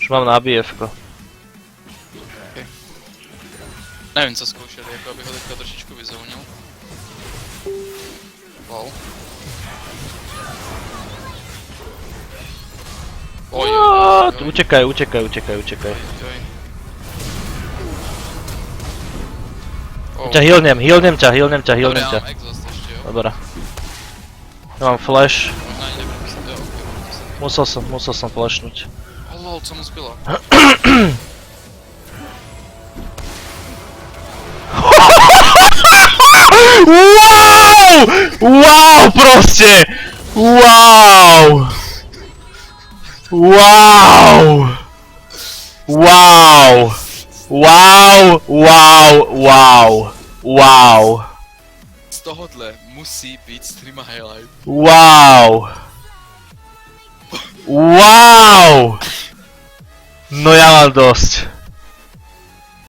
Už mám na BF-ko. Okay. Nevím, co zkoušeli, jako abych ho teďka trošičku vyzounil. Wow. Utekaj. Ťa healnem ťa. Dobre, ja mám exhaust ešte, jo. Dobre. Ja mám flash. Možná ani nebudu myslet, jo, okay, Musel som flashnúť. Oh lol, co mu zbylo? Wow proste! Wow! Z tohohle musí být streama highlight. Wow! No ja mám dosť.